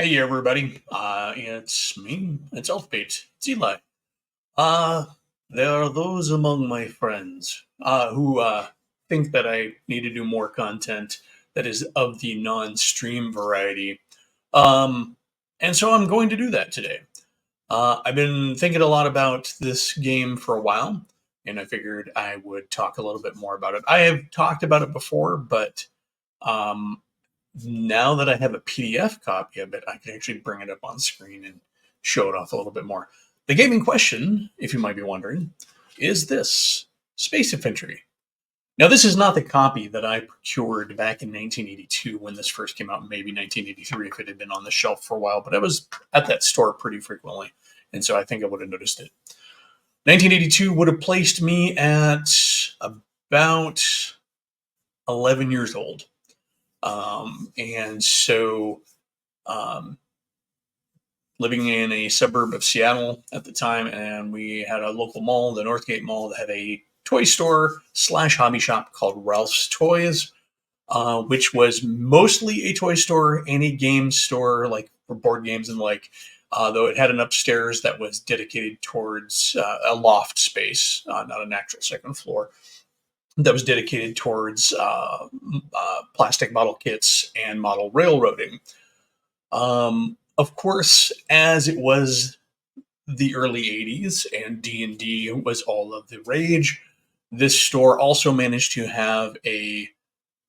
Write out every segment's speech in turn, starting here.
Hey everybody, it's me, it's Elfbait, it's Eli. Uh, there are those among my friends who think that I need to do more content that is of the non-stream variety. Um, and so I'm going to do that today. I've been thinking a lot about this game for a while, and I figured I would talk a little bit more about it. I have talked about it before, but um, now that I have a PDF copy of it, I can actually bring it up on screen and show it off a little bit more. The game in question, if you might be wondering, is this Space Infantry. Now, this is not the copy that I procured back in 1982 when this first came out, maybe 1983 if it had been on the shelf for a while, but I was at that store pretty frequently, and so I think I would have noticed it. 1982 would have placed me at about 11 years old. And so um, living in a suburb of Seattle at the time, and we had a local mall, the Northgate Mall, that had a toy store slash hobby shop called Ralph's Toys, which was mostly a toy store and a game store, like for board games and like. Though it had an upstairs that was dedicated towards a loft space, not an actual second floor, that was dedicated towards plastic model kits and model railroading. Of course, as it was the early 80s and D&D was all of the rage, this store also managed to have a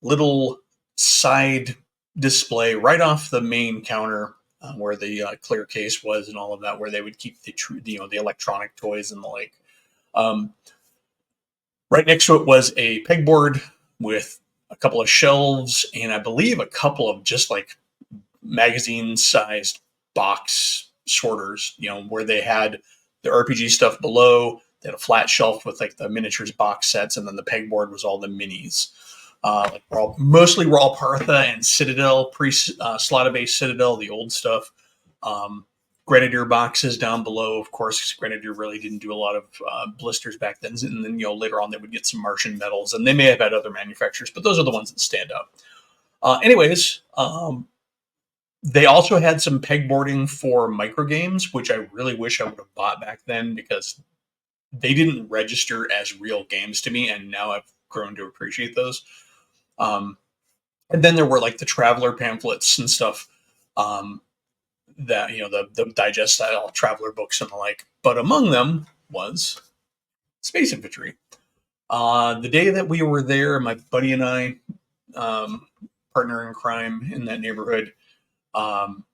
little side display right off the main counter where the clear case was and all of that, where they would keep the electronic toys and the like. Um, right next to it was a pegboard with a couple of shelves and I believe a couple of just like magazine-sized box sorters, where they had the RPG stuff below. They had a flat shelf with like the miniatures box sets, and then the pegboard was all the minis. Like mostly Raw Partha and Citadel, pre-slotted-based Citadel, the old stuff. Um, Grenadier boxes down below. Of course, Grenadier really didn't do a lot of blisters back then. And then, later on they would get some Martian metals, and they may have had other manufacturers, but those are the ones that stand out. Anyways, they also had some pegboarding for microgames, which I really wish I would have bought back then because they didn't register as real games to me, and now I've grown to appreciate those. Um, and then there were like the traveler pamphlets and stuff um, that the digest style traveler books and the like. But among them was Space Infantry. The day that we were there, my buddy and I, partner in crime in that neighborhood, um,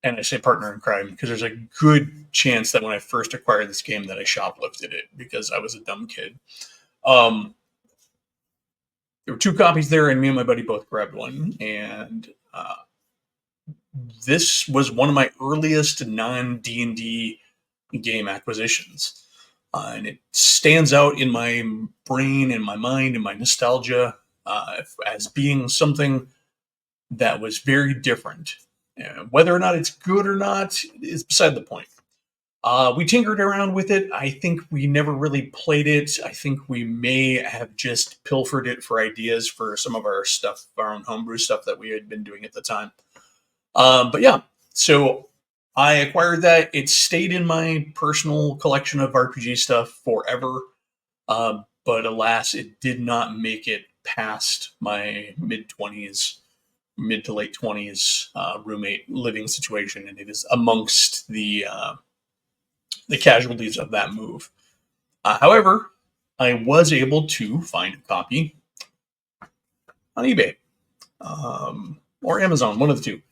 and I say partner in crime because there's a good chance that when I first acquired this game that I shoplifted it because I was a dumb kid. Um, there were two copies there, and me and my buddy both grabbed one. And this was one of my earliest non D&D game acquisitions, and it stands out in my brain, in my mind, in my nostalgia as being something that was very different. Whether or not it's good or not is beside the point. We tinkered around with it. I think we never really played it. I think we may have just pilfered it for ideas for some of our stuff, our own homebrew stuff that we had been doing at the time. But yeah, so I acquired that. It stayed in my personal collection of RPG stuff forever. But alas, it did not make it past my mid-20s, mid to late 20s roommate living situation, and it is amongst the casualties of that move. However, I was able to find a copy on eBay or Amazon, one of the two.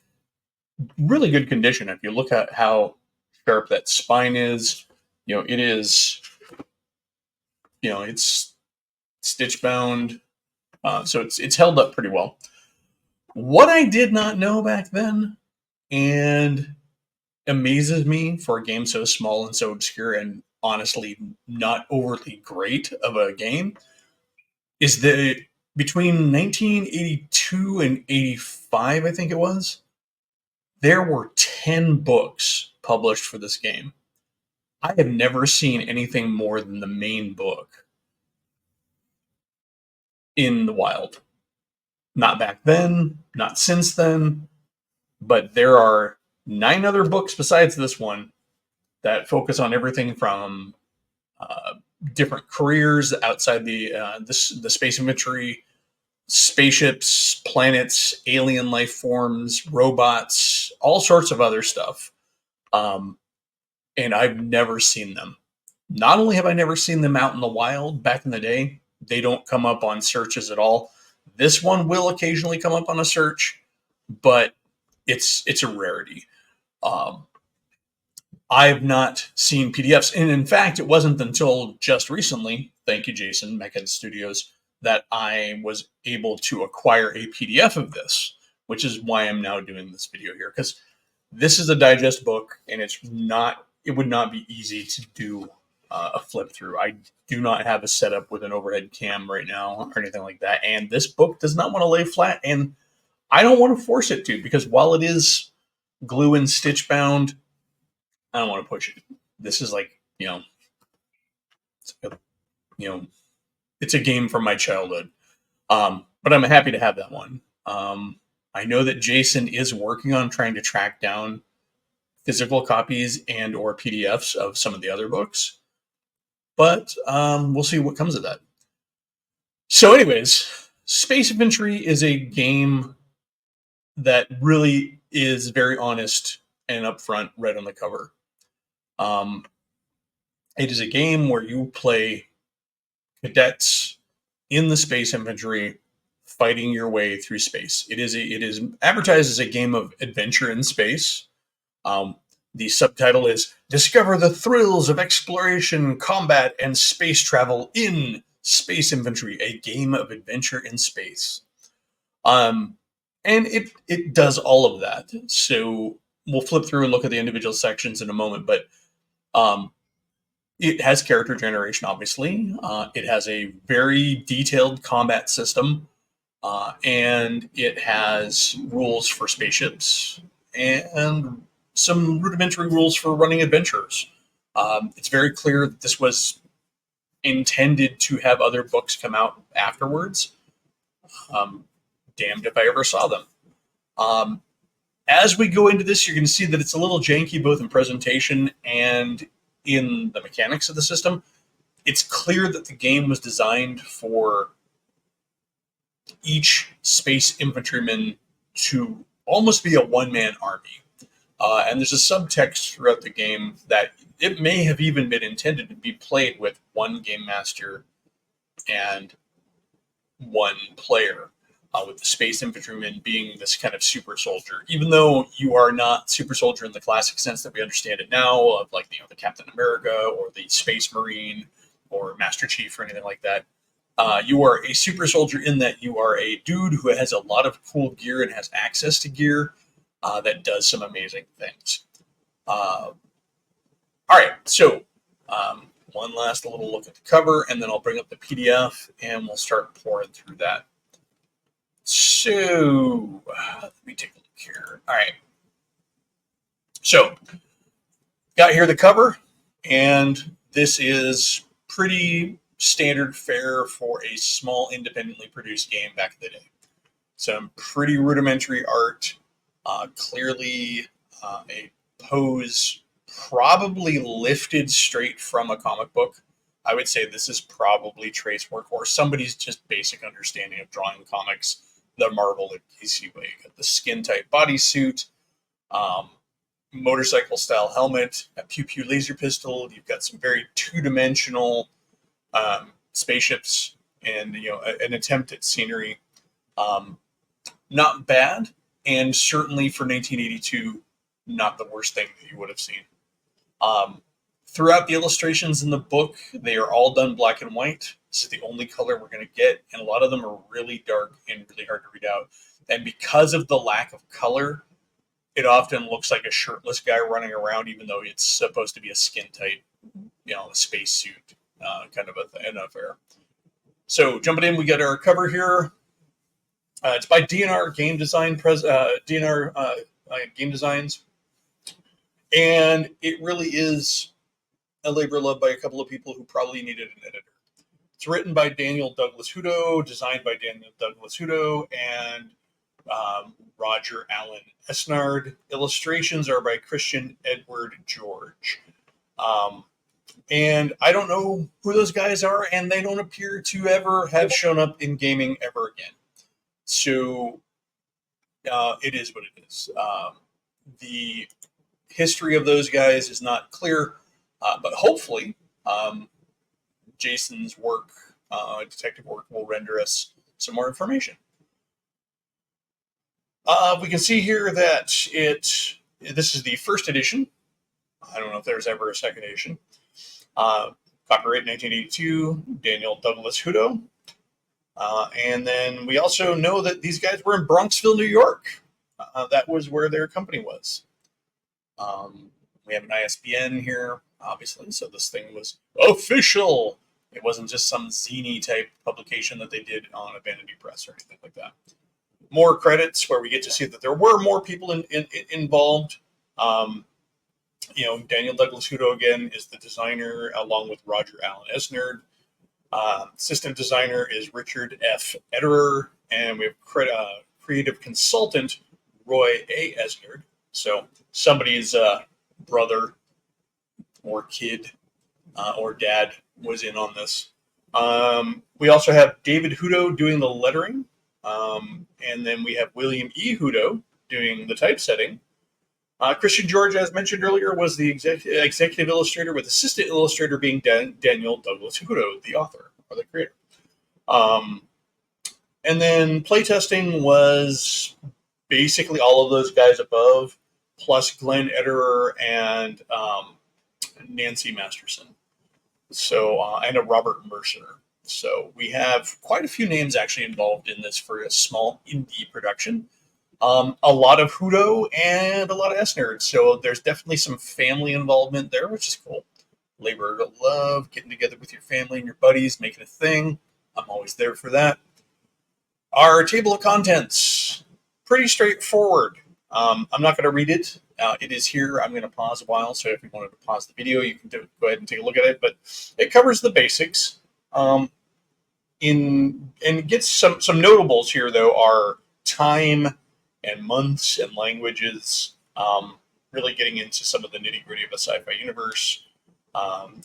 Really good condition. If you look at how sharp that spine is, it is, it's stitch bound, so it's held up pretty well. What I did not know back then, and amazes me for a game so small and so obscure and honestly not overly great of a game, is that between 1982 and 85, I think it was, there were 10 books published for this game. I have never seen anything more than the main book in the wild. Not back then, not since then, but there are 9 other books besides this one that focus on everything from uh, different careers outside the space infantry, spaceships, planets, alien life forms, robots, all sorts of other stuff. Um, and I've never seen them. Not only have I never seen them out in the wild back in the day, they don't come up on searches at all. This one will occasionally come up on a search, but it's a rarity. Um, I've not seen PDFs, and in fact, it wasn't until just recently, thank you, Jason, Mecha Studios, that I was able to acquire a PDF of this, which is why I'm now doing this video here, because this is a digest book, and it would not be easy to do a flip through. I do not have a setup with an overhead cam right now or anything like that, and this book does not want to lay flat, and I don't want to force it to, because while it is glue and stitch bound, I don't want to push it. This is like, it's a, you know, it's a game from my childhood. But I'm happy to have that one. I know that Jason is working on trying to track down physical copies and or PDFs of some of the other books, but we'll see what comes of that. So, anyways, Space Infantry is a game that really is very honest and upfront, right on the cover. It is a game where you play cadets in the space infantry fighting your way through space. It is advertised as a game of adventure in space. The subtitle is "Discover the thrills of exploration, combat, and space travel in Space Infantry: A Game of Adventure in Space." Um, and it does all of that. So we'll flip through and look at the individual sections in a moment, but um, it has character generation, obviously. It has a very detailed combat system, and it has rules for spaceships and some rudimentary rules for running adventures. It's very clear that this was intended to have other books come out afterwards. Um, Damned if I ever saw them. Um, as we go into this, you're going to see that it's a little janky both in presentation and in the mechanics of the system. It's clear that the game was designed for each space infantryman to almost be a one-man army. And there's a subtext throughout the game that it may have even been intended to be played with one game master and one player, with the space infantryman being this kind of super soldier. Even though you are not super soldier in the classic sense that we understand it now, of like the Captain America or the Space Marine or Master Chief or anything like that. You are a super soldier in that you are a dude who has a lot of cool gear and has access to gear that does some amazing things. All right, so one last little look at the cover, and then I'll bring up the PDF and we'll start pouring through that. So let me take a look here. All right, so got here the cover, and this is pretty standard fare for a small independently produced game back in the day. Some pretty rudimentary art, clearly a pose probably lifted straight from a comic book. I would say this is probably Trey's work or somebody's just basic understanding of drawing comics the Marvel and DC way. You got the skin tight bodysuit, um, motorcycle style helmet, a pew pew laser pistol. You've got some very two dimensional spaceships, and an attempt at scenery. Um, Not bad, and certainly for 1982, not the worst thing that you would have seen. Um, Throughout the illustrations in the book, they are all done black and white. This is the only color we're going to get, and a lot of them are really dark and really hard to read out. And because of the lack of color, it often looks like a shirtless guy running around, even though it's supposed to be a skin tight, space suit kind of an affair. So jumping in, we got our cover here. It's by DNR Game Design, DNR Game Designs, and it really is a labor of love by a couple of people who probably needed an editor. It's written by Daniel Douglas Hudo, designed by Daniel Douglas Hudo, and Roger Allen Esnard. Illustrations are by Christian Edward George. Um, and I don't know who those guys are, and they don't appear to ever have shown up in gaming ever again. So it is what it is. The history of those guys is not clear, but hopefully Jason's work, detective work, will render us some more information. We can see here that this is the first edition. I don't know if there's ever a second edition. Copyright 1982, Daniel Douglas Hudo. And then we also know that these guys were in Bronxville, New York. That was where their company was. We have an ISBN here, obviously, so this thing was official. It wasn't just some zine type publication that they did on a Vanity Press or anything like that. More credits where we get to see that there were more people involved. Daniel Douglas Hudo again is the designer, along with Roger Allen Esnard. System designer is Richard F. Ederer, and we have creative consultant Roy A. Esnard. So somebody's brother or kid or dad was in on this. We also have David Hudo doing the lettering, and then we have William E. Hudo doing the typesetting. Christian George, as mentioned earlier, was the executive illustrator, with assistant illustrator being Daniel Douglas Hudo, the author or the creator. And then playtesting was basically all of those guys above, plus Glenn Ederer and Nancy Masterson. So, and a Robert Mercer. So we have quite a few names actually involved in this for a small indie production. A lot of Hudo and a lot of Esnard. So there's definitely some family involvement there, which is cool. Labor of love, getting together with your family and your buddies, making a thing. I'm always there for that. Our table of contents, pretty straightforward. I'm not going to read it. It is here. I'm going to pause a while. So if you wanted to pause the video, you can go ahead and take a look at it. But it covers the basics. And gets some notables here, though, are time and months and languages, really getting into some of the nitty-gritty of a sci-fi universe,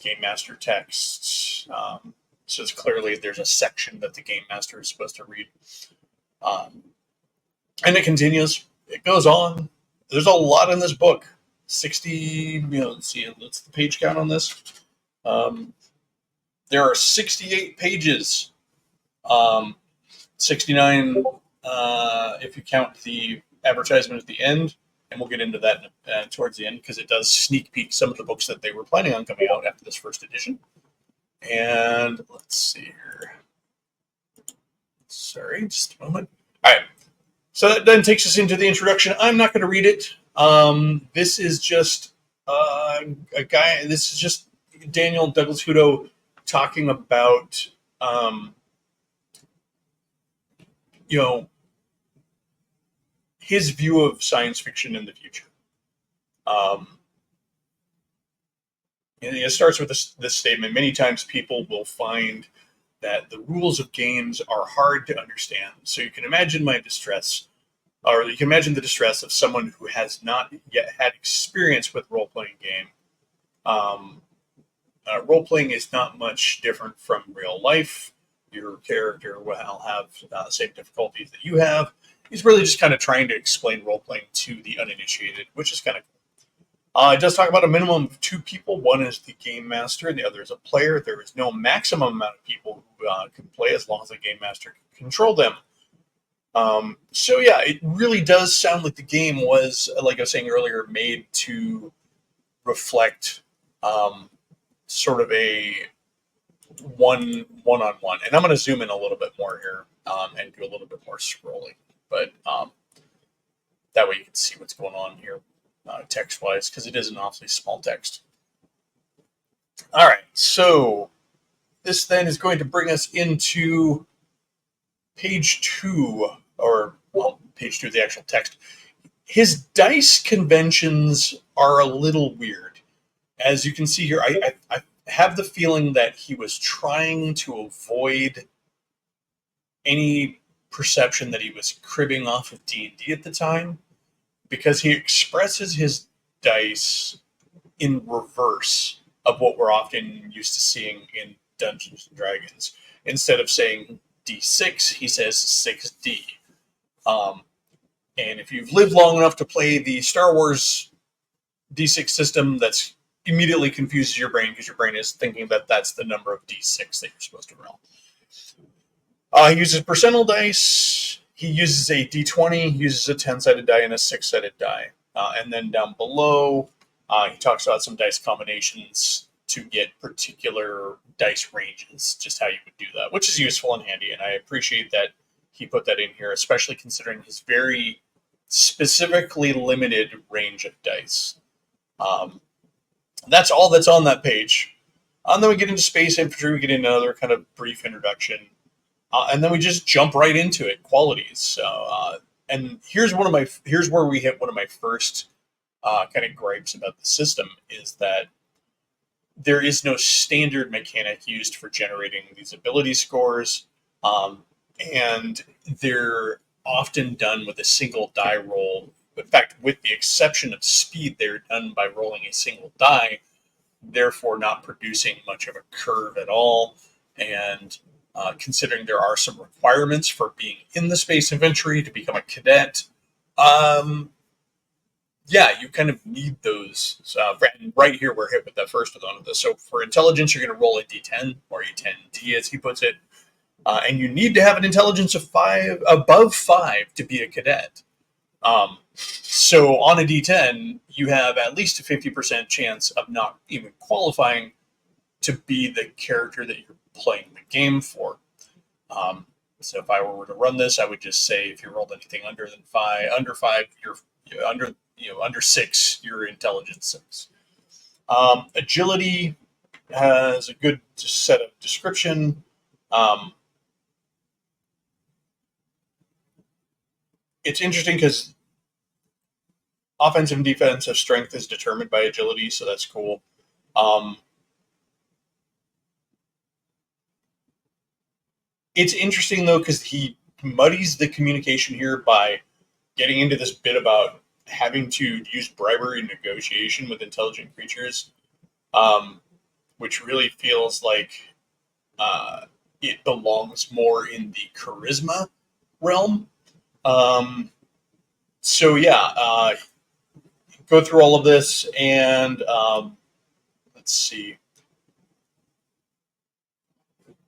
game master texts. So it's clearly there's a section that the game master is supposed to read. And it continues. It goes on. There's a lot in this book. 60, let's see, what's the page count on this? There are 68 pages. 69 if you count the advertisement at the end, and we'll get into that towards the end, because it does sneak peek some of the books that they were planning on coming out after this first edition. And let's see here. Sorry, just a moment. All right. So that then takes us into the introduction. I'm not going to read it. This is just a guy. This is just Daniel Douglas Hudo talking about, his view of science fiction in the future. And it starts with this statement. Many times people will find that the rules of games are hard to understand. So you can imagine my distress, or you can imagine the distress of someone who has not yet had experience with role-playing game. Role-playing is not much different from real life. Your character will have the same difficulties that you have. He's really just kind of trying to explain role-playing to the uninitiated, which is kind of cool. It does talk about a minimum of 2 people. One is the game master, and the other is a player. There is no maximum amount of people who can play, as long as the game master can control them. So yeah, it really does sound like the game was, like I was saying earlier, made to reflect sort of a one-on-one. And I'm going to zoom in a little bit more here and do a little bit more scrolling. But that way you can see what's going on here text-wise, because it is an awfully small text. All right, so this then is going to bring us into page 2, or, well, page 2 of the actual text. His dice conventions are a little weird. As you can see here, I have the feeling that he was trying to avoid any perception that he was cribbing off of D&D at the time, because he expresses his dice in reverse of what we're often used to seeing in Dungeons and Dragons. Instead of saying D6, he says 6D. And if you've lived long enough to play the Star Wars D6 system, that's immediately confuses your brain because your brain is thinking that that's the number of D6 that you're supposed to roll. He uses percentile dice. He uses a D20, he uses a 10-sided die and a 6-sided die. And then down below, he talks about some dice combinations to get particular dice ranges, just how you would do that, which is useful and handy. And I appreciate that he put that in here, especially considering his very specifically limited range of dice. That's all that's on that page. And then we get into Space Infantry, we get into another kind of brief introduction. And then we just jump right into it, qualities. So, and here's where we hit one of my first kind of gripes about the system, is that there is no standard mechanic used for generating these ability scores, and they're often done with a single die roll. In fact, with the exception of speed, they're done by rolling a single die, therefore not producing much of a curve at all. And considering there are some requirements for being in the Space Infantry to become a cadet, you kind of need those. So, right here, we're hit with the first one of this. So for intelligence, you're going to roll a D10 or a 10D, as he puts it, and you need to have an intelligence of above 5 to be a cadet. So on a D10, you have at least a 50% chance of not even qualifying to be the character that you're playing the game for. So if I were to run this, I would just say if you rolled anything under 5, you're under 6, you're intelligence 6. Agility has a good set of description. It's interesting because offensive and defensive strength is determined by agility, so that's cool. It's interesting, though, because he muddies the communication here by getting into this bit about having to use bribery and negotiation with intelligent creatures, which really feels like it belongs more in the charisma realm. Go through all of this, and let's see.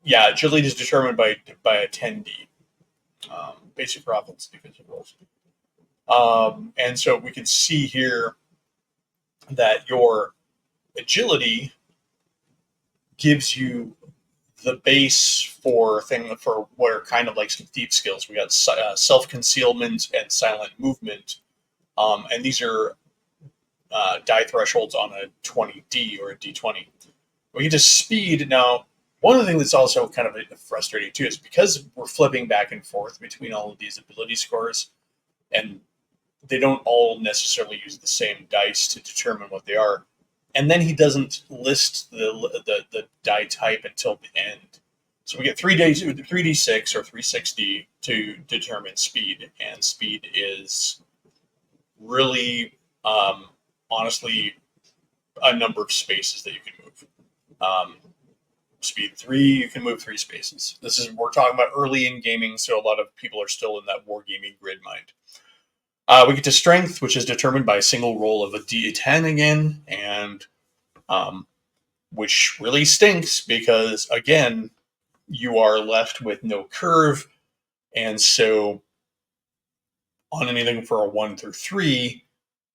Yeah, agility is determined by a 10D. Basic for offense, defensive rolls. And so we can see here that your agility gives you the base for what are kind of like some thief skills. We got self-concealment and silent movement, and these are die thresholds on a 20D or a D20. We get to speed now. One of the things that's also kind of frustrating too is because we're flipping back and forth between all of these ability scores, and they don't all necessarily use the same dice to determine what they are. And then he doesn't list the die type until the end. So we get 3D6 or 360 to determine speed, and speed is really, honestly, a number of spaces that you can move. Speed 3, you can move 3 spaces. We're talking about early in gaming, so a lot of people are still in that wargaming grid mind. We get to strength, which is determined by a single roll of a D10 again, and which really stinks because, again, you are left with no curve, and so on anything for a 1 through 3,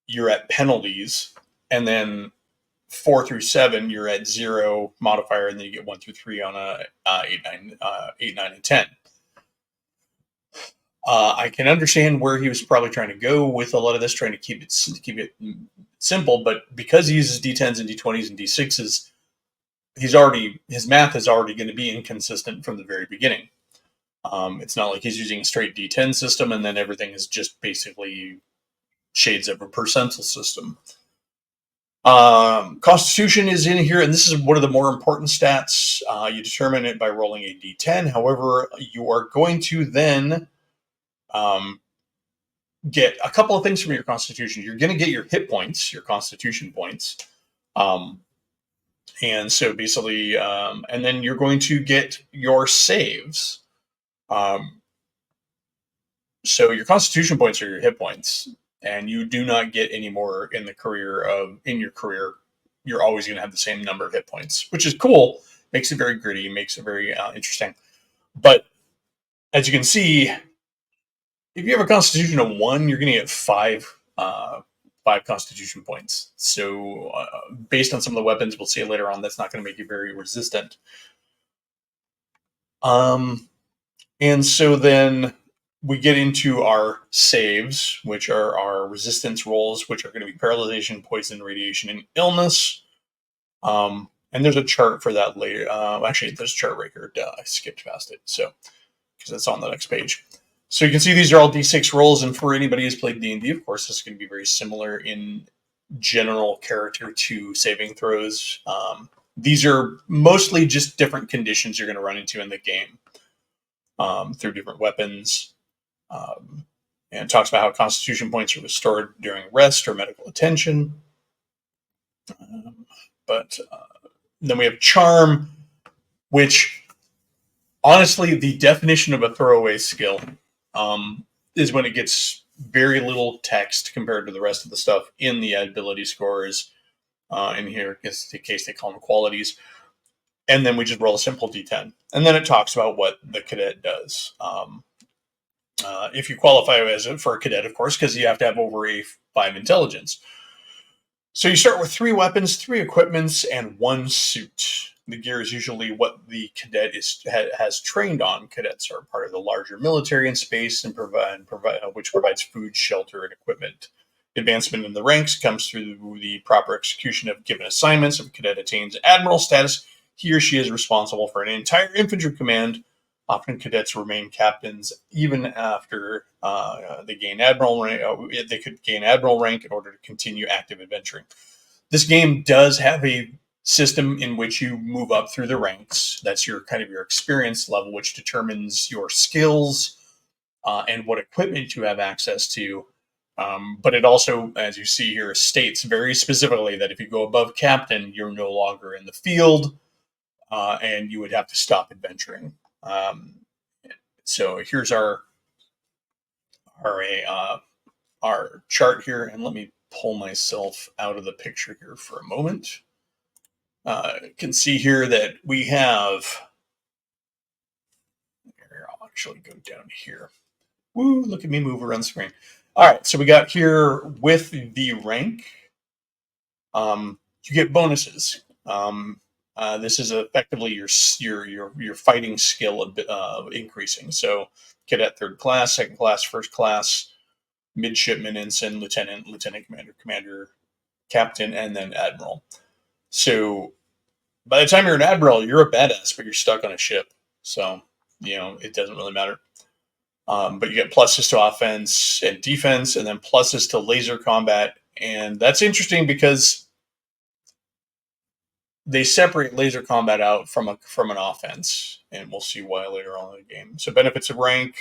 you're at penalties, and then 4 through 7, you're at 0 modifier, and then you get 1 through 3 on a 8, 9, and 10. I can understand where he was probably trying to go with a lot of this, trying to keep it simple, but because he uses D10s and D20s and D6s, his math is already going to be inconsistent from the very beginning. It's not like he's using a straight D10 system and then everything is just basically shades of a percentile system. Constitution is in here, and this is one of the more important stats. You determine it by rolling a D10. However, you are going to then um, get a couple of things from your constitution. You're going to get your hit points, your constitution points. Um, and so basically, and then you're going to get your saves. Um, so your constitution points are your hit points, and you do not get any more in the career of in your career. You're always going to have the same number of hit points, which is cool. Makes it very gritty, makes it very interesting. But as you can see, if you have a constitution of 1, you're going to get 5 constitution points. So based on some of the weapons we'll see later on, that's not going to make you very resistant. And so then we get into our saves, which are our resistance rolls, which are going to be paralyzation, poison, radiation, and illness. And there's a chart for that later. Actually, there's a chart right here. Duh, I skipped past it. So, because it's on the next page. So you can see these are all D6 rolls, and for anybody who's played D&D, of course, this is going to be very similar in general character to saving throws. These are mostly just different conditions you're going to run into in the game through different weapons. And it talks about how constitution points are restored during rest or medical attention. But then we have charm, which honestly, the definition of a throwaway skill is when it gets very little text compared to the rest of the stuff in the ability scores. In here, is the case they call them qualities. And then we just roll a simple d10. And then it talks about what the cadet does. If you qualify for a cadet, of course, because you have to have over a 5 intelligence. So you start with 3 weapons, 3 equipments, and 1 suit. The gear is usually what the cadet has trained on. Cadets are part of the larger military in space and which provides food, shelter, and equipment. Advancement in the ranks comes through the proper execution of given assignments. If a cadet attains admiral status, he or she is responsible for an entire infantry command. Often cadets remain captains even after they gain admiral rank. They could gain admiral rank in order to continue active adventuring. This game does have a system in which you move up through the ranks. That's your kind of your experience level, which determines your skills and what equipment you have access to. But it also, as you see here, states very specifically that if you go above captain, you're no longer in the field, and you would have to stop adventuring. So here's our chart here, and let me pull myself out of the picture here for a moment. You can see here that we have. Here, I'll actually go down here. Woo! Look at me move around the screen. All right, so we got here with the rank. You get bonuses. This is effectively your fighting skill increasing. So cadet 3rd class, 2nd class, 1st class, midshipman, ensign, lieutenant, lieutenant commander, commander, captain, and then admiral. So by the time you're an admiral, you're a badass, but you're stuck on a ship. So it doesn't really matter. But you get pluses to offense and defense, and then pluses to laser combat. And that's interesting because they separate laser combat out from an offense, and we'll see why later on in the game. So benefits of rank,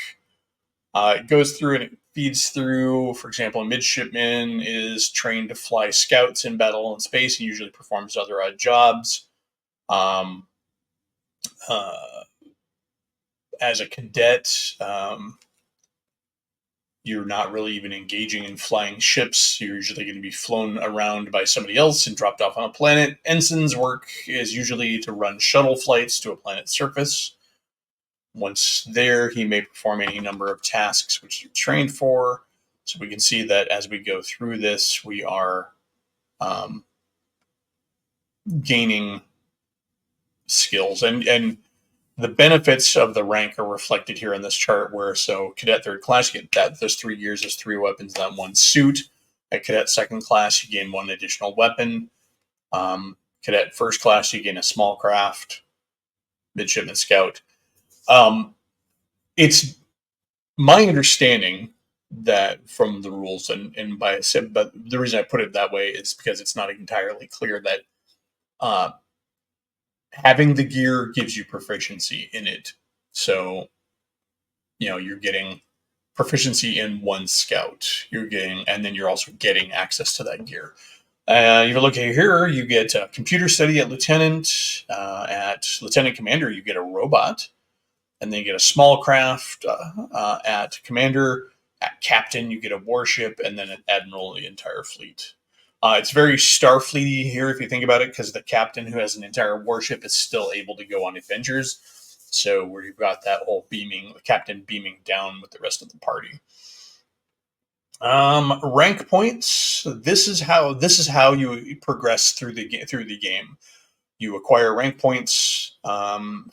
it goes through and it feeds through. For example, a midshipman is trained to fly scouts in battle in space and usually performs other odd jobs. As a cadet, you're not really even engaging in flying ships. You're usually going to be flown around by somebody else and dropped off on a planet. Ensign's work is usually to run shuttle flights to a planet's surface. Once there, he may perform any number of tasks which you're trained for. So we can see that as we go through this, we are gaining skills. And the benefits of the rank are reflected here in this chart where, so cadet 3rd class, you get those 3 gears, those 3 weapons, that 1 suit. At cadet 2nd class, you gain 1 additional weapon. Cadet 1st class, you gain a small craft, midshipman scout. It's my understanding that from the rules but the reason I put it that way is because it's not entirely clear that having the gear gives you proficiency in it. So, you're getting proficiency in one scout. You're getting, and then you're also getting access to that gear. You look at here, you get computer study at lieutenant. At lieutenant commander, you get a robot, and then you get a small craft. At commander, at captain, you get a warship, and then at admiral, the entire fleet. It's very Starfleety here, if you think about it, because the captain, who has an entire warship, is still able to go on adventures. So where you've got that whole beaming, the captain beaming down with the rest of the party. Rank points. This is how you progress through the game. You acquire rank points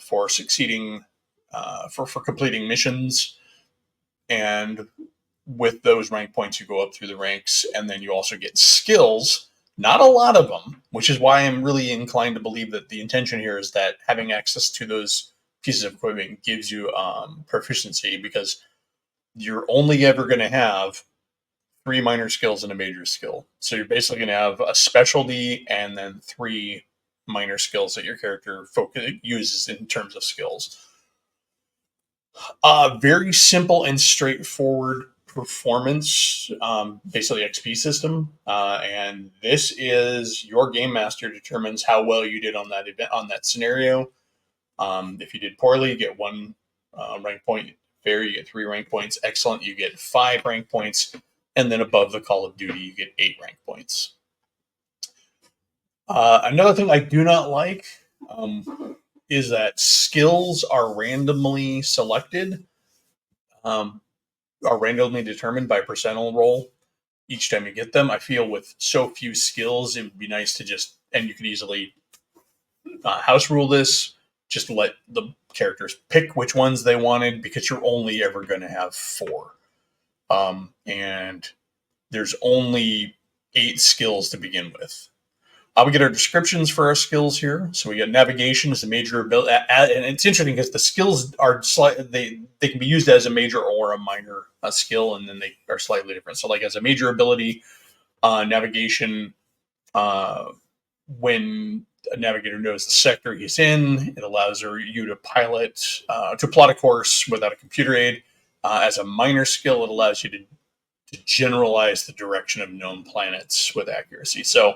for succeeding, for completing missions, and with those rank points, you go up through the ranks, and then you also get skills. Not a lot of them, which is why I'm really inclined to believe that the intention here is that having access to those pieces of equipment gives you proficiency, because you're only ever going to have 3 minor skills and a major skill. So you're basically going to have a specialty and then 3 minor skills that your character uses in terms of skills. Very simple and straightforward performance, basically XP system, and this is your game master determines how well you did on that event, on that scenario. If you did poorly, you get 1 rank point. Fair, you get 3 rank points. Excellent, you get 5 rank points, and then above the Call of Duty, you get 8 rank points. Another thing I do not like is that skills are randomly selected. Are randomly determined by percentile roll each time you get them. I feel with so few skills, it would be nice to just, and you could easily house rule this, just let the characters pick which ones they wanted, because you're only ever going to have 4. And there's only 8 skills to begin with. We get our descriptions for our skills here. So we get navigation as a major ability, and it's interesting because the skills are they can be used as a major or a minor skill, and then they are slightly different. So, like as a major ability, navigation, when a navigator knows the sector he's in, it allows you to plot a course without a computer aid. As a minor skill, it allows you to generalize the direction of known planets with accuracy. So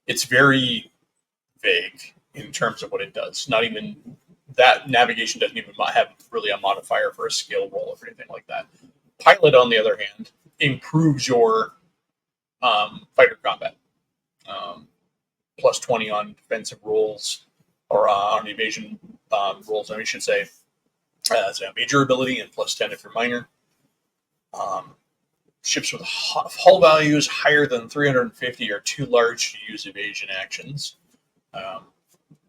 it's very vague in terms of what it does. Not even that navigation doesn't even have really a modifier for a skill roll or anything like that. Pilot, on the other hand, improves your fighter combat. Plus 20 on defensive rolls, or on evasion rolls, I should say. That's a major ability, and plus 10 if you're minor. Ships with hull values higher than 350 are too large to use evasion actions.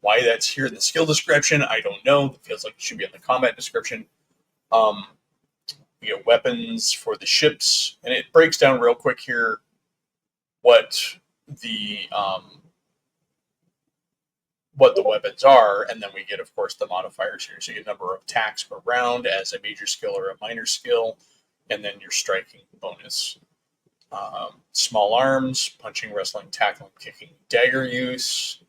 Why that's here in the skill description, I don't know. It feels like it should be in the combat description. You get weapons for the ships, and it breaks down real quick here what the weapons are, and then we get, of course, the modifiers here. So you get number of attacks per round as a major skill or a minor skill, and then your striking bonus. Small arms, punching, wrestling, tackling, kicking, dagger use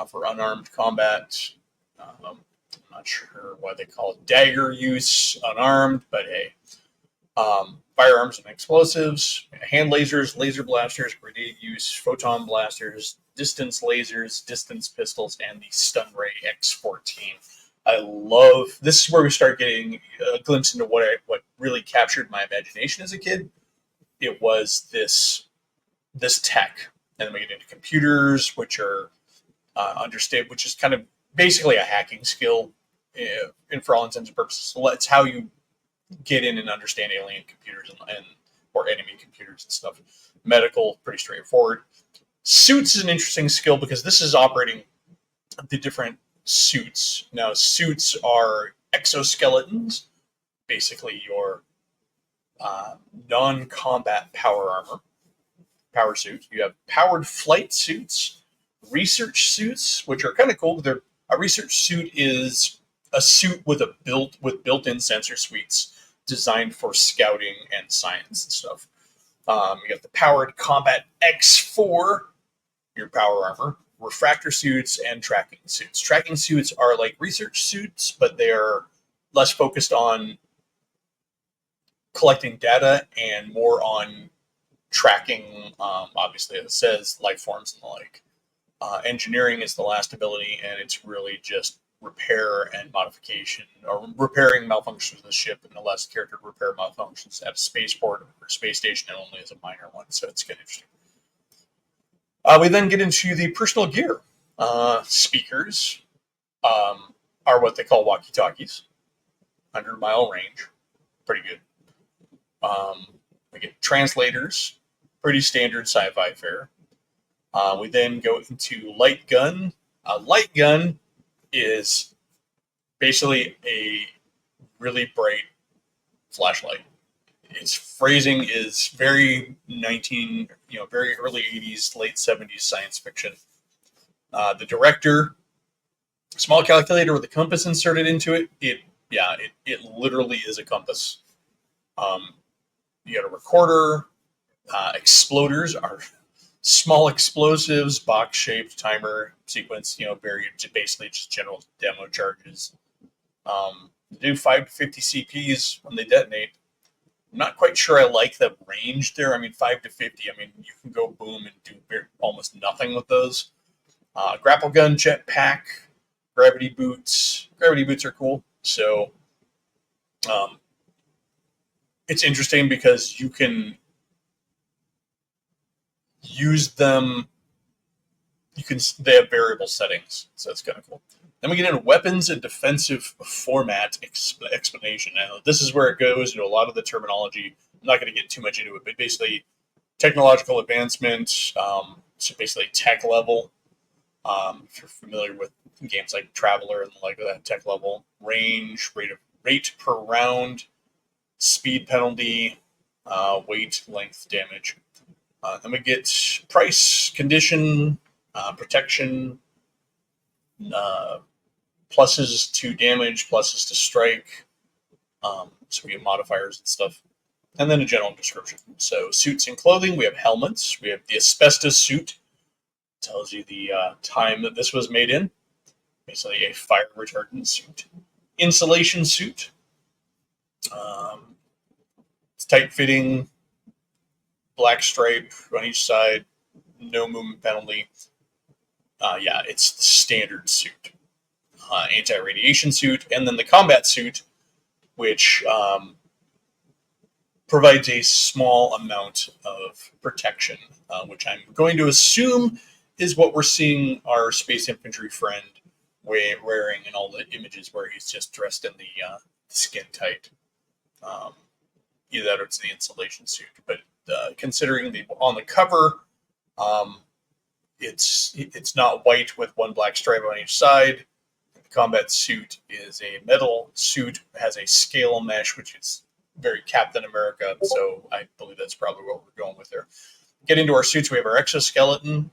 for unarmed combat. I'm not sure why they call it dagger use unarmed, but hey. Firearms and explosives, hand lasers, laser blasters, grenade use, photon blasters, distance lasers, distance pistols, and the stun ray X-14. I love, this is where we start getting a glimpse into what really captured my imagination as a kid. It was this tech, and then we get into computers, which are understand, which is kind of basically a hacking skill, and for all intents and purposes. So it's how you get in and understand alien computers and or enemy computers and stuff. Medical, pretty straightforward. Suits is an interesting skill because this is operating the different suits. Now, suits are exoskeletons, basically your non-combat power suit. You have powered flight suits, research suits, which are kind of cool. A research suit is a suit with built-in sensor suites designed for scouting and science and stuff. You got the powered combat X4, your power armor, refractor suits, and tracking suits. Tracking suits are like research suits, but they're less focused on collecting data and more on tracking, obviously, as it says, life forms and the like. Engineering is the last ability, and it's really just repair and modification, or repairing malfunctions of the ship, and allows the character to repair malfunctions at a spaceport or space station, and only as a minor one. So it's kind of interesting. We then get into the personal gear. Speakers are what they call walkie-talkies, 100-mile range, pretty good. We get translators, pretty standard sci-fi fare. We then go into light gun. A light gun is basically a really bright flashlight. Its phrasing is very very early 80s, late 70s science fiction. The director, small calculator with a compass inserted into it. It literally is a compass. You got a recorder. Exploders are small explosives, box-shaped timer sequence. Very basically just general demo charges. They do 5 to 50 CPs when they detonate. I'm not quite sure I like the range there. I mean, 5 to 50. I mean, you can go boom and do almost nothing with those. Grapple gun, jetpack, gravity boots. Gravity boots are cool. So it's interesting because you can use them. They have variable settings, so that's kind of cool. Then we get into weapons and defensive format explanation. Now, this is where it goes into a lot of the terminology. I'm not going to get too much into it, but basically, technological advancement, so basically tech level. If you're familiar with games like Traveler and like that, tech level, range, rate per round, speed penalty, weight, length, damage. Then we get price, condition, protection, pluses to damage, pluses to strike. So we get modifiers and stuff. And then a general description. So suits and clothing, we have helmets. We have the asbestos suit. Tells you the time that this was made in. Basically a fire retardant suit. Insulation suit. It's tight fitting. Black stripe on each side. No movement penalty. It's the standard suit. Anti-radiation suit. And then the combat suit, which provides a small amount of protection, which I'm going to assume is what we're seeing our space infantry friend wearing in all the images where he's just dressed in the skin tight. Either that or it's the insulation suit. But considering on the cover, it's not white with one black stripe on each side. The combat suit is a metal suit, has a scale mesh, which is very Captain America. So I believe that's probably what we're going with there. Get into our suits. We have our exoskeleton.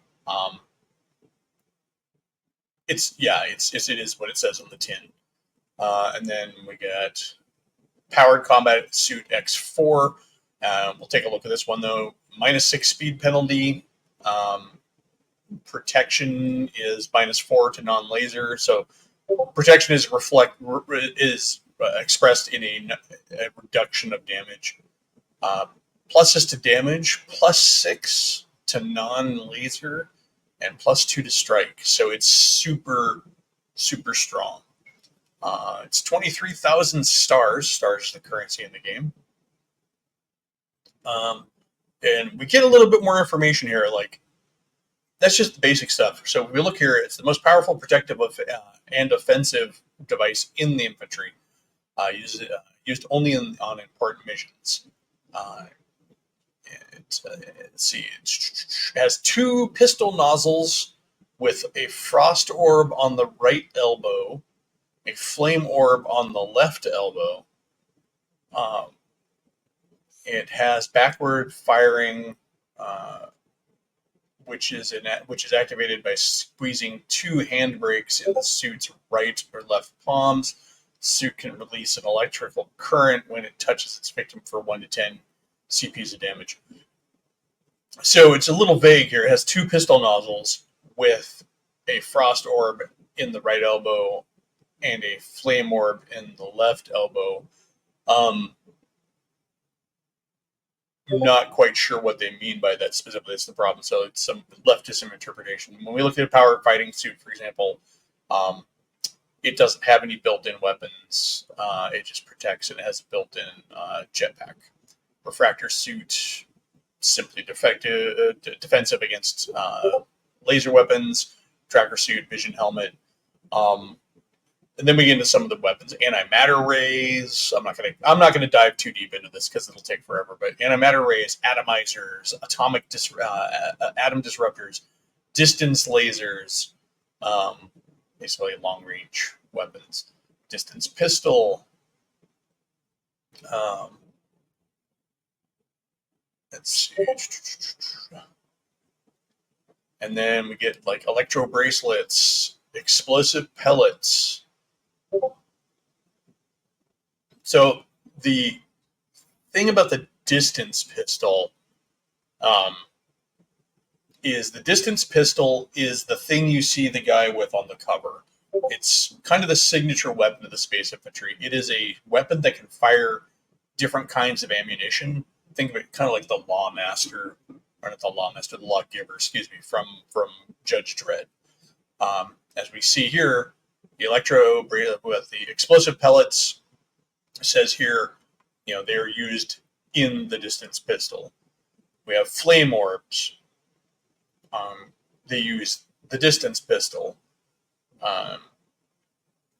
It is what it says on the tin. And then we got powered combat suit X4. We'll take a look at this one though. -6 speed penalty. Protection is -4 to non-laser. So protection is expressed in a reduction of damage. Pluses to damage, +6 to non-laser, and +2 to strike. So it's super, super strong. It's 23,000 stars. Stars is the currency in the game. And we get a little bit more information here. Like, that's just the basic stuff. So if we look here, it's the most powerful protective and offensive device in the infantry. Used only on important missions. Let's see. It has 2 pistol nozzles with a frost orb on the right elbow, a flame orb on the left elbow. It has backward firing, which is activated by squeezing 2 handbrakes in the suit's right or left palms. The suit can release an electrical current when it touches its victim for 1 to 10 CPs of damage. So it's a little vague here. It has 2 pistol nozzles with a frost orb in the right elbow and a flame orb in the left elbow. not quite sure what they mean by that specifically. That's the problem. So it's left to some interpretation. When we look at a powered fighting suit, for example, um, it doesn't have any built-in weapons. It just protects, and it has a built-in jetpack. Refractor suit, simply defensive against laser weapons. Tracker suit, vision helmet. Um, and then we get into some of the weapons. Antimatter rays. I'm not gonna dive too deep into this because it'll take forever. But antimatter rays, atomizers, atom disruptors, distance lasers, basically long range weapons, distance pistol. Um, let's see. And then we get like electro bracelets, explosive pellets. So the thing about the distance pistol um, is the distance pistol is the thing you see the guy with on the cover. It's kind of the signature weapon of the Space Infantry. It is a weapon that can fire different kinds of ammunition. Think of it kind of like the Lawmaster, or not the Lawmaster, the Lawgiver, excuse me, from Judge Dredd. As we see here, the electro with the explosive pellets says here, they're used in the distance pistol. We have flame orbs. They use the distance pistol.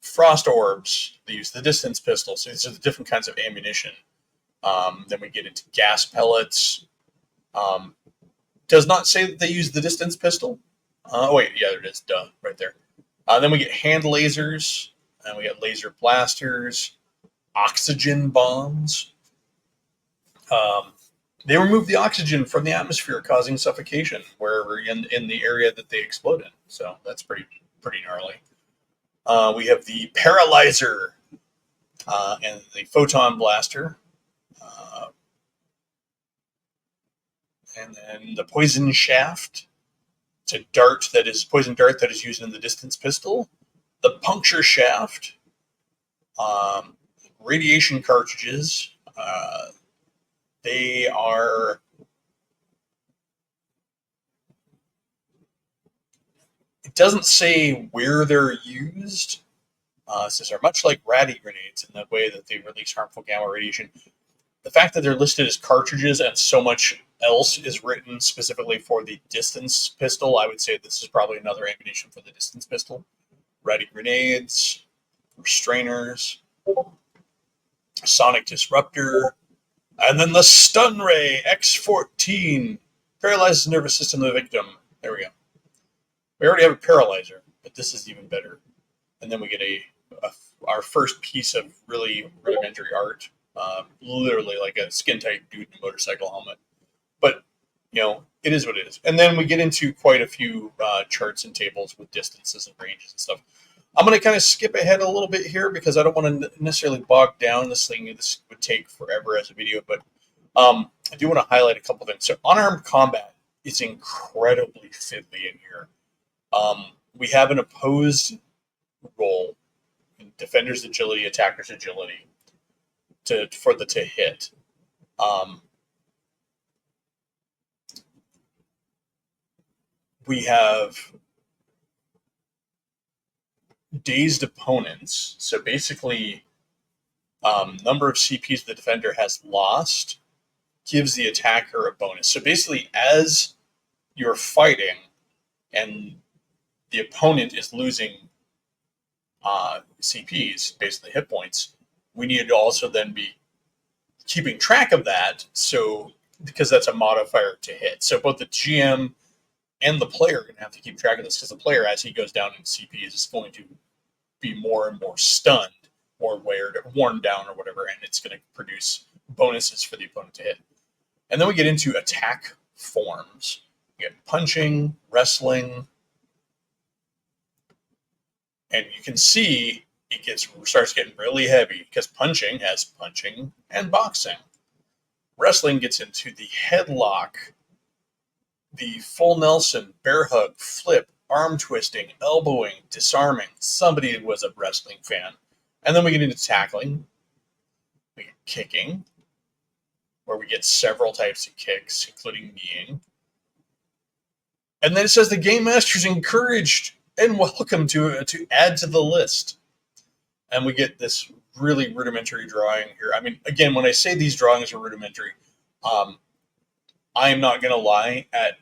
Frost orbs, they use the distance pistol. So these are the different kinds of ammunition. Then we get into gas pellets. Does not say that they use the distance pistol. Wait, yeah, there it is. Duh, right there. Then we get hand lasers, and we get laser blasters, oxygen bombs. They remove the oxygen from the atmosphere, causing suffocation wherever in the area that they explode in. So that's pretty gnarly. We have the paralyzer and the photon blaster. And then the poison shaft. It's a poison dart that is used in the distance pistol. The puncture shaft. Radiation cartridges. They are. It doesn't say where they're used. These are much like ratty grenades in the way that they release harmful gamma radiation. The fact that they're listed as cartridges and so much else is written specifically for the distance pistol, I would say this is probably another ammunition for the distance pistol. Ratty grenades, restrainers, sonic disruptor, and then the stun ray X14 paralyzes the nervous system of the victim. There we go. We already have a paralyzer, but this is even better. And then we get our first piece of really rudimentary art. Literally like a skin tight dude in a motorcycle helmet. But, it is what it is. And then we get into quite a few charts and tables with distances and ranges and stuff. I'm going to kind of skip ahead a little bit here because I don't want to necessarily bog down this thing. This would take forever as a video. But I do want to highlight a couple things. So unarmed combat is incredibly fiddly in here. We have an opposed roll in defender's agility, attacker's agility to hit. We have dazed opponents. So basically, number of CPs the defender has lost gives the attacker a bonus. So basically, as you're fighting and the opponent is losing CPs, basically hit points, we need to also then be keeping track of that. So because that's a modifier to hit. So both the GM and the player are going to have to keep track of this because the player, as he goes down in CPs, is going to be more and more stunned or worn down or whatever, and it's going to produce bonuses for the opponent to hit. And then we get into attack forms. We get punching, wrestling, and you can see it starts getting really heavy because punching has punching and boxing. Wrestling gets into the headlock, the full Nelson, bear hug, flip, arm twisting, elbowing, disarming. Somebody was a wrestling fan. And then we get into tackling, we get kicking, where we get several types of kicks, including kneeing. And then it says the game master is encouraged and welcome to add to the list. And we get this really rudimentary drawing here. I mean, again, when I say these drawings are rudimentary, I'm not going to lie. At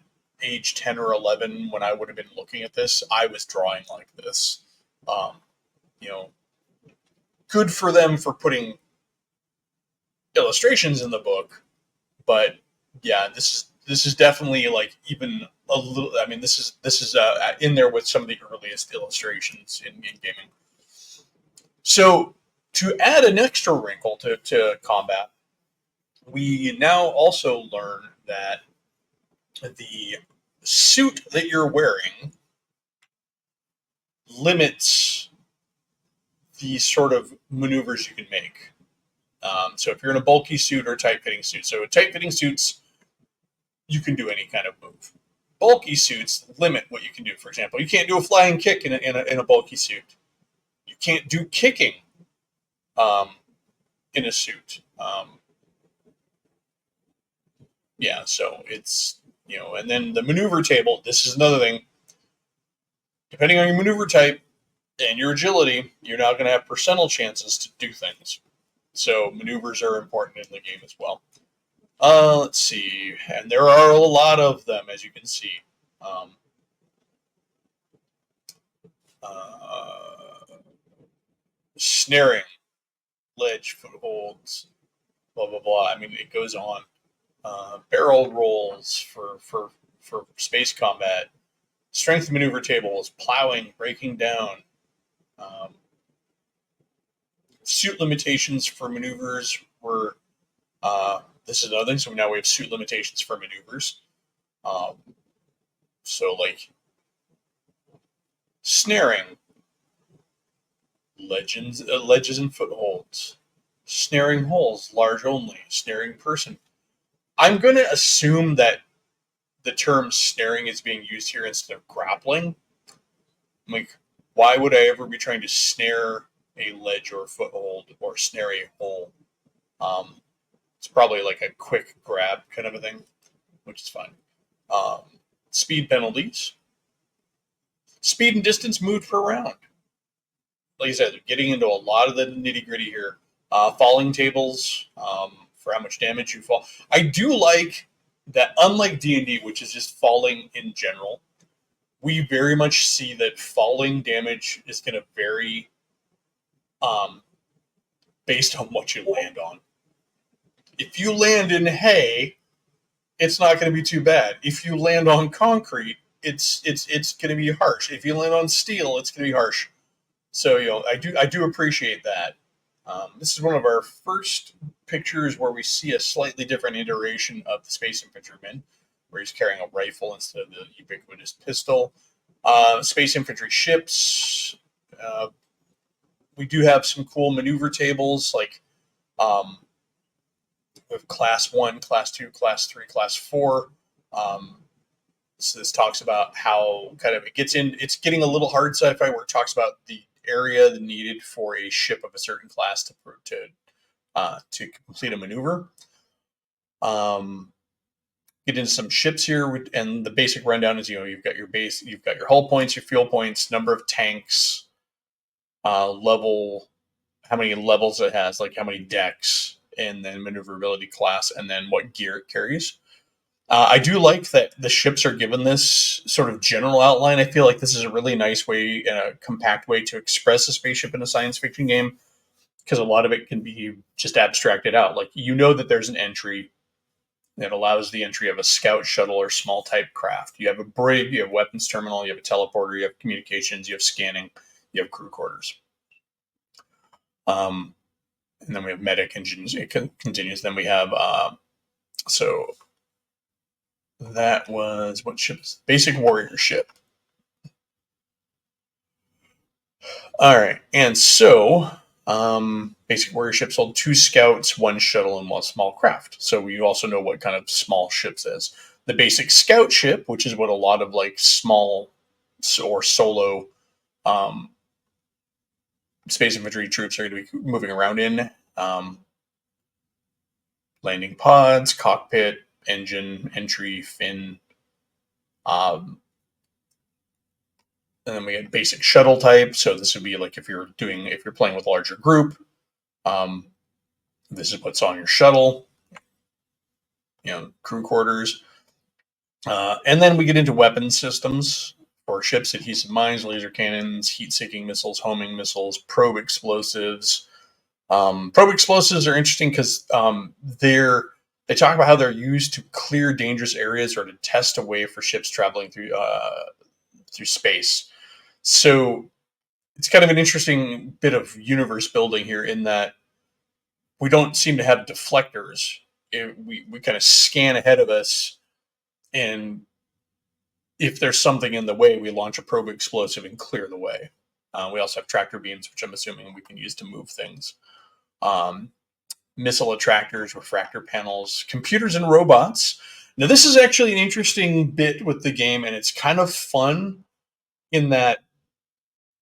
age 10 or 11, when I would have been looking at this, I was drawing like this. Um, you know, good for them for putting illustrations in the book, but yeah, this is definitely like even a little. I mean, this is in there with some of the earliest illustrations in gaming. So to add an extra wrinkle to combat, we now also learn that the suit that you're wearing limits the sort of maneuvers you can make. So if you're in a bulky suit or tight fitting suit, so tight fitting suits, you can do any kind of move. Bulky suits limit what you can do. For example, you can't do a flying kick in a bulky suit. You can't do kicking um, in a suit. Yeah, so it's, and then the maneuver table. This is another thing. Depending on your maneuver type and your agility, you're now going to have percentile chances to do things. So maneuvers are important in the game as well. Let's see, and there are a lot of them, as you can see. Um, Snaring, ledge, footholds, blah blah blah. I mean, it goes on. Barrel rolls for space combat. Strength maneuver tables, plowing, breaking down. Um, Suit limitations for maneuvers were. This is another thing. So now we have suit limitations for maneuvers. Um, so like snaring, ledges and footholds, snaring holes, large only, snaring person. I'm going to assume that the term snaring is being used here instead of grappling. Like, why would I ever be trying to snare a ledge or foothold or snare a hole? Um, it's probably like a quick grab kind of a thing, which is fine. Um, Speed penalties, speed and distance moved per round. Like I said, getting into a lot of the nitty gritty here. Falling tables for how much damage you fall. I do like that, unlike D&D, which is just falling in general, we very much see that falling damage is going to vary um, based on what you land on. If you land in hay, it's not going to be too bad. If you land on concrete, it's going to be harsh. If you land on steel, it's going to be harsh. So I do appreciate that. This is one of our first pictures where we see a slightly different iteration of the Space Infantryman, where he's carrying a rifle instead of the ubiquitous pistol. Space Infantry ships. We do have some cool maneuver tables, like we have Class 1, Class 2, Class 3, Class 4. So this talks about how kind of it's getting a little hard sci-fi, where it talks about the area needed for a ship of a certain class to complete a maneuver. Get into some ships here, and the basic rundown is you've got your base, you've got your hull points, your fuel points, number of tanks, level, how many levels it has, like how many decks, and then maneuverability class, and then what gear it carries. I do like that the ships are given this sort of general outline. I feel like this is a really nice way and a compact way to express a spaceship in a science fiction game, because a lot of it can be just abstracted out. Like, that there's an entry that allows the entry of a scout shuttle or small type craft. You have a brig, you have weapons terminal, you have a teleporter, you have communications, you have scanning, you have crew quarters. And then we have medic engines. It continues. Then we have so that was what ship? Basic warrior ship. All right, and so basic warrior ships hold 2 scouts, 1 shuttle, and 1 small craft. So we also know what kind of small ships is. The basic scout ship, which is what a lot of like small or solo space infantry troops are going to be moving around in. landing pods, cockpit, engine, entry, fin. Um, and then we had basic shuttle type. So this would be like if you're playing with a larger group, um, this is what's on your shuttle. Crew quarters. And then we get into weapon systems for ships: adhesive mines, laser cannons, heat-seeking missiles, homing missiles, probe explosives. Probe explosives are interesting because they talk about how they're used to clear dangerous areas or to test a way for ships traveling through space. So it's kind of an interesting bit of universe building here in that we don't seem to have deflectors. We kind of scan ahead of us, and if there's something in the way, we launch a probe explosive and clear the way. We also have tractor beams, which I'm assuming we can use to move things. Missile attractors, refractor panels, computers and robots. Now, this is actually an interesting bit with the game, and it's kind of fun in that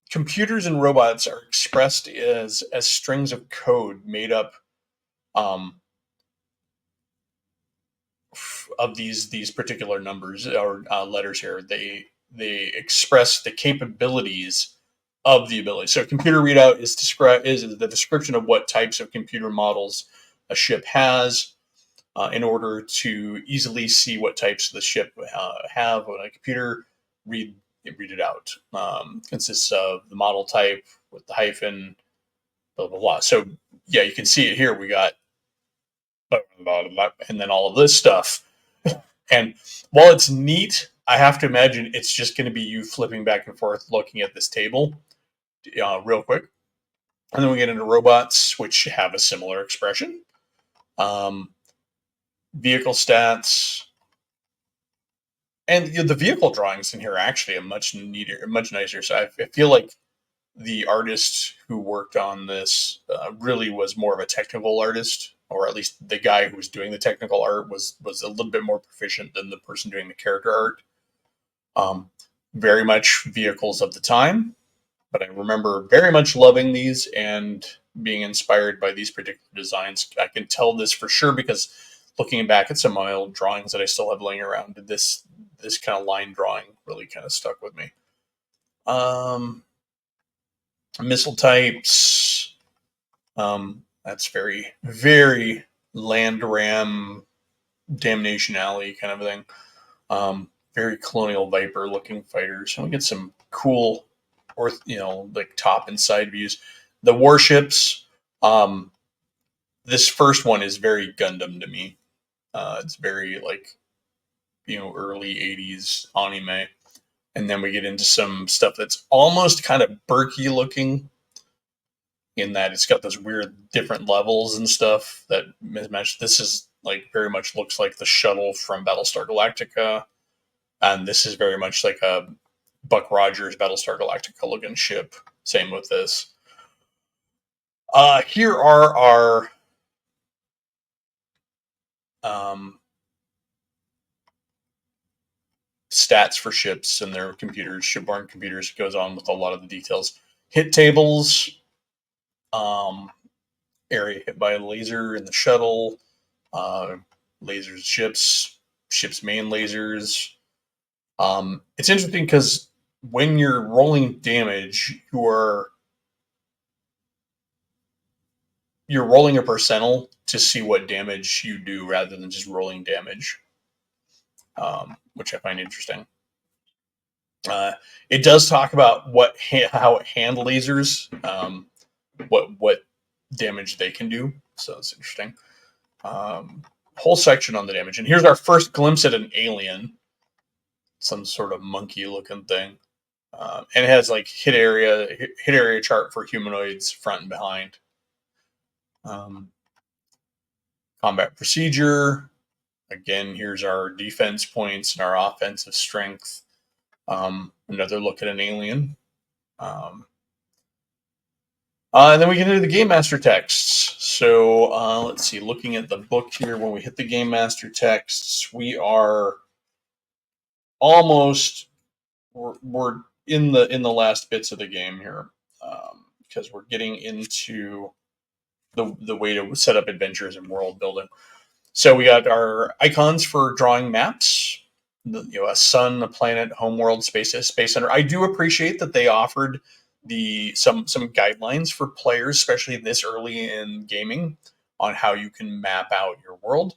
computers and robots are expressed as strings of code made up um, of these particular numbers or letters here. They express the capabilities of the ability. So computer readout is the description of what types of computer models a ship has, in order to easily see what types the ship have. When a computer read it out, consists of the model type with the hyphen, blah blah blah. So yeah, you can see it here. We got blah, blah, blah, blah, and then all of this stuff. And while it's neat, I have to imagine it's just going to be you flipping back and forth looking at this table real quick. And then we get into robots, which have a similar expression. Um, Vehicle stats. And the vehicle drawings in here are actually a much neater, much nicer. So I feel like the artist who worked on this really was more of a technical artist, or at least the guy who was doing the technical art was a little bit more proficient than the person doing the character art. Very much vehicles of the time, but I remember very much loving these and being inspired by these particular designs. I can tell this for sure because looking back at some of my old drawings that I still have laying around, this kind of line drawing really kind of stuck with me. Missile types. That's very, very land ram damnation alley kind of thing. Very colonial viper looking fighters. And we get some cool, like top and side views. The warships. This first one is very Gundam to me. It's very like early '80s anime, and then we get into some stuff that's almost kind of Berkey looking, in that it's got those weird different levels and stuff that mismatch. This is like very much looks like the shuttle from Battlestar Galactica, and this is very much like a Buck Rogers Battlestar Galactica looking ship. Same with this. Here are our stats for ships and their computers, shipborne computers. It goes on with a lot of the details. Hit tables, area hit by a laser in the shuttle, lasers, ship's main lasers. It's interesting because when you're rolling damage, you're rolling a percentile to see what damage you do rather than just rolling damage, which I find interesting. It does talk about how hand lasers, what damage they can do. So it's interesting. Whole section on the damage, and here's our first glimpse at an alien, some sort of monkey looking thing, and it has like hit area chart for humanoids front and behind. Combat procedure. Again, here's our defense points and our offensive strength. Another look at an alien. And then we get into the Game Master texts. So let's see, looking at the book here, when we hit the Game Master texts, we are almost we're in the last bits of the game here, because we're getting into the way to set up adventures and world building. So we got our icons for drawing maps. A sun, a planet, homeworld, space center. I do appreciate that they offered some guidelines for players, especially this early in gaming, on how you can map out your world.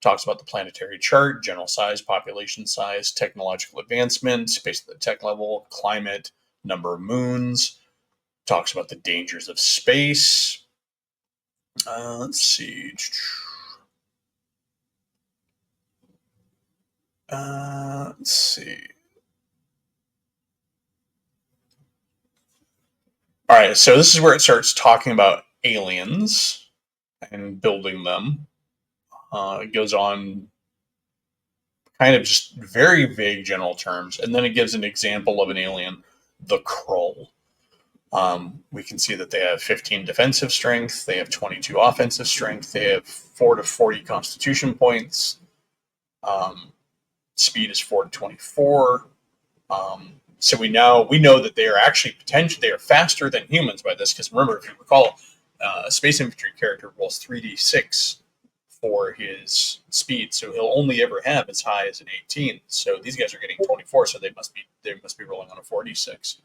Talks about the planetary chart, general size, population size, technological advancement, based on the tech level, climate, number of moons. Talks about the dangers of space. Let's see. Let's see. All right, so this is where it starts talking about aliens and building them. It goes on kind of just very vague general terms, and then it gives an example of an alien, the Krull. We can see that they have 15 defensive strength, they have 22 offensive strength, they have 4 to 40 constitution points, speed is 4 to 24. So we know that they are actually potentially they are faster than humans by this, because remember, if you recall, a space infantry character rolls 3d6 for his speed, so he'll only ever have as high as an 18. So these guys are getting 24, so they must be rolling on a 4d6.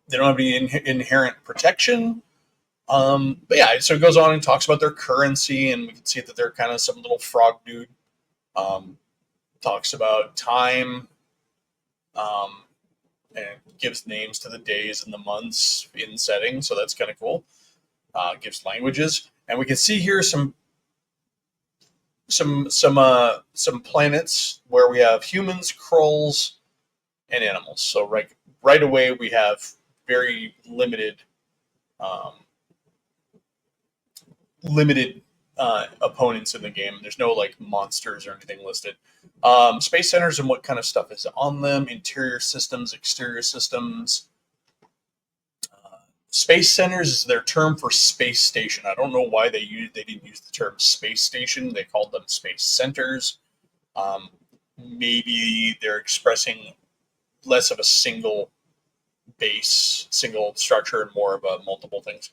They don't have any inherent protection. But yeah, so it goes on and talks about their currency, and we can see that they're kind of some little frog dude. Talks about time, and gives names to the days and the months in setting, so that's kind of cool. Gives languages, and we can see here some planets where we have humans, Krulls, and animals. So right away we have very um, limited opponents in the game. There's no like monsters or anything listed. Space centers and what kind of stuff is on them: interior systems, exterior systems. Space centers is their term for space station. I don't know why they didn't use the term space station. They called them space centers. Um, Maybe they're expressing less of a single base, single structure, and more of a multiple things.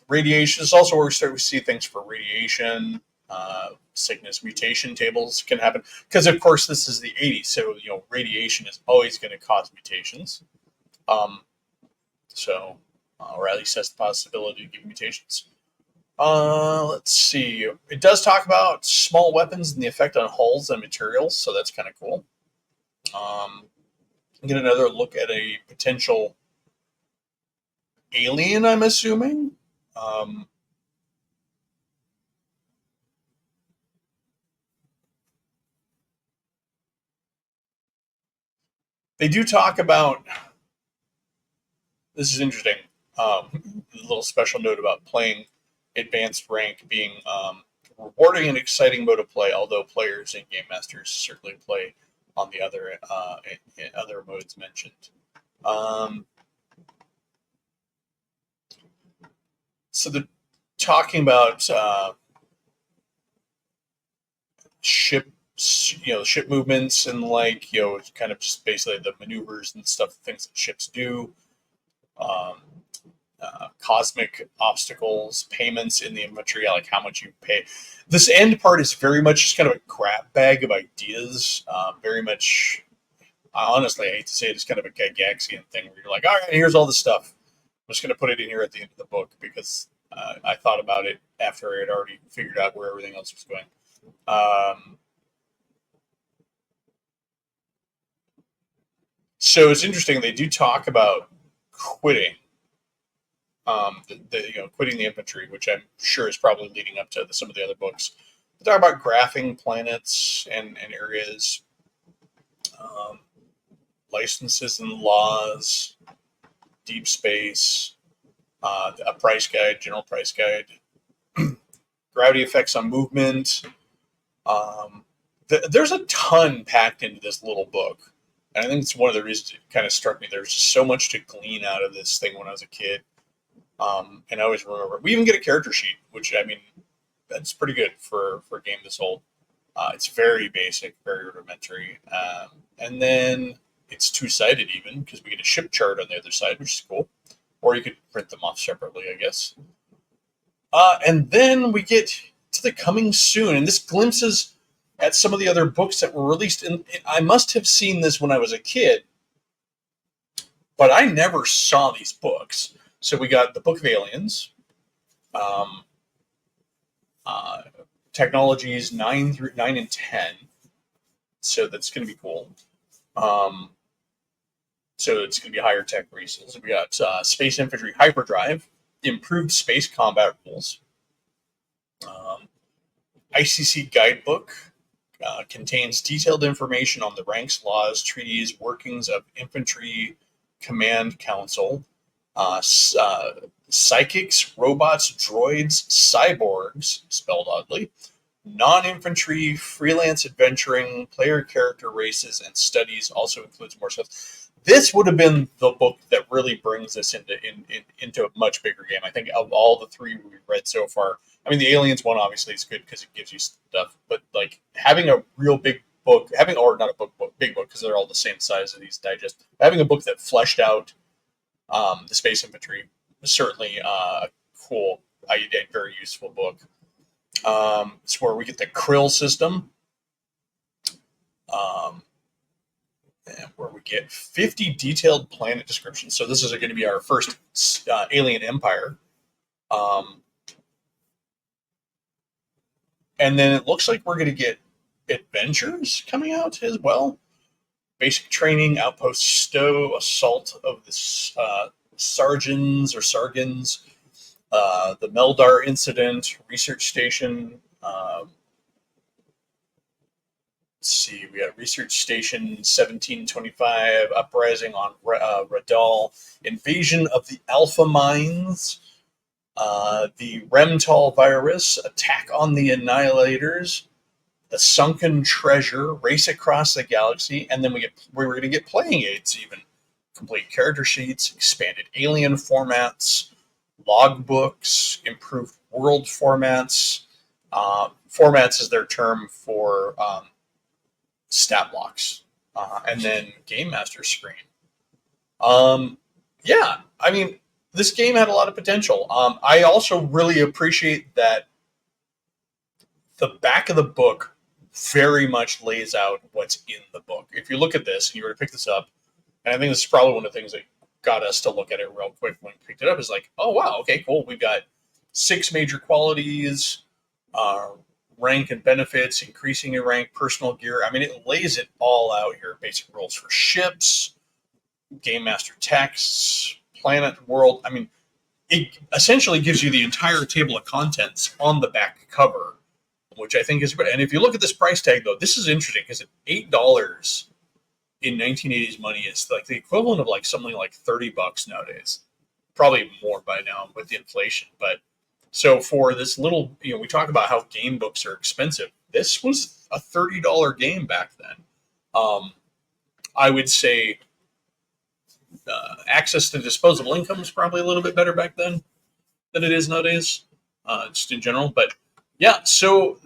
Radiation is also where we start to see things for radiation, sickness, mutation tables can happen, because of course this is the 80s, so radiation is always going to cause mutations. Um, so, or at least has the possibility to give mutations. Let's see. It does talk about small weapons and the effect on hulls and materials, so that's kind of cool. Get another look at a potential alien, I'm assuming. They do talk about, this is interesting, a little special note about playing advanced rank being rewarding and exciting mode of play, although players and game masters certainly play on the other modes mentioned. So the talking about ship ship movements and kind of just basically the maneuvers and stuff, things that ships do. Um, Cosmic obstacles, payments in the infantry, like how much you pay. This end part is very much just kind of a grab bag of ideas. Very much, honestly, I hate to say it, it's kind of a Gygaxian thing where you're like, all right, here's all the stuff. I'm just going to put it in here at the end of the book because I thought about it after I had already figured out where everything else was going. So it's interesting. They do talk about quitting, quitting the infantry, which I'm sure is probably leading up to some of the other books. They talk about graphing planets and areas, um, licenses and laws, deep space, a price guide, general price guide, gravity effects on movement. There's a ton packed into this little book. And I think it's one of the reasons it kind of struck me. There's just so much to glean out of this thing when I was a kid. And I always remember, we even get a character sheet, which, I mean, that's pretty good for a game this old. It's very basic, very rudimentary. And then it's two-sided even, because we get a ship chart on the other side, which is cool. Or you could print them off separately, I guess. And then we get to the coming soon, and this glimpses at some of the other books that were released. And I must have seen this when I was a kid, but I never saw these books. So we got the Book of Aliens, um, uh, technologies 9 and 10. So that's going to be cool. Um, so it's going to be higher tech races. We got Space Infantry Hyperdrive, improved space combat rules. ICC guidebook contains detailed information on the ranks, laws, treaties, workings of Infantry Command Council, psychics, robots, droids, cyborgs, spelled oddly, non-infantry, freelance adventuring, player character races, and studies. Also includes more stuff. This would have been the book that really brings us into a much bigger game. I think of all the three we've read so far, I mean, the Aliens one obviously is good because it gives you stuff, but like having a real big book, or not a big book because they're all the same size as these digests, having a book that fleshed out the Space Infantry was certainly a cool, very useful book. It's where we get the Krill system, and where we get 50 detailed planet descriptions. So this is going to be our first alien empire. And then it looks like we're going to get adventures coming out as well. Basic training, outpost Stowe, assault of the Sargans or Sargans, the Meldar incident, research station. Let's see, we got Research Station 1725, Uprising on Radal, Invasion of the Alpha Mines, the Remtal Virus, Attack on the Annihilators, the Sunken Treasure, Race Across the Galaxy, and then we're going to get playing aids even. Complete character sheets, expanded alien formats, logbooks, improved world formats. Formats is their term for stat blocks, and then Game Master screen. Yeah, I mean, this game had a lot of potential. I also really appreciate that the back of the book very much lays out what's in the book. If you look at this and you were to pick this up, and I think this is probably one of the things that got us to look at it real quick when we picked it up, is like, oh, wow, okay, cool. We've got 6 major qualities, rank and benefits, increasing your rank, personal gear. I mean, it lays it all out here. Basic rules for ships, Game Master texts, planet, world. I mean, it essentially gives you the entire table of contents on the back cover, which I think is good. And if you look at this price tag, though, this is interesting because at $8 in 1980s money is like the equivalent of like something like $30 nowadays. Probably more by now with the inflation. But so for this little, we talk about how game books are expensive. This was a $30 game back then. I would say access to disposable income was probably a little bit better back then than it is nowadays, just in general. But yeah, so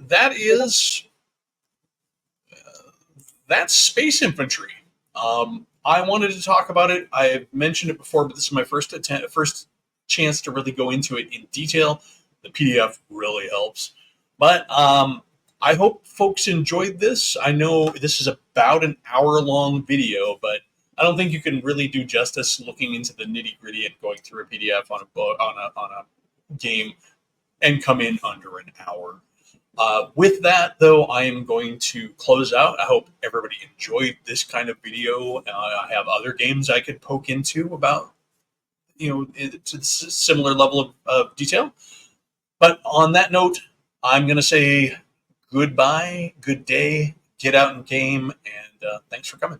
that's Space Infantry. I wanted to talk about it. I've mentioned it before, but this is my first chance to really go into it in detail. The PDF really helps. But I hope folks enjoyed this. I know this is about an hour-long video, but I don't think you can really do justice looking into the nitty-gritty and going through a PDF on a book on a game and come in under an hour. With that, though, I am going to close out. I hope everybody enjoyed this kind of video. I have other games I could poke into about, to the similar level of detail. But on that note, I'm going to say goodbye, good day, get out and game, and thanks for coming.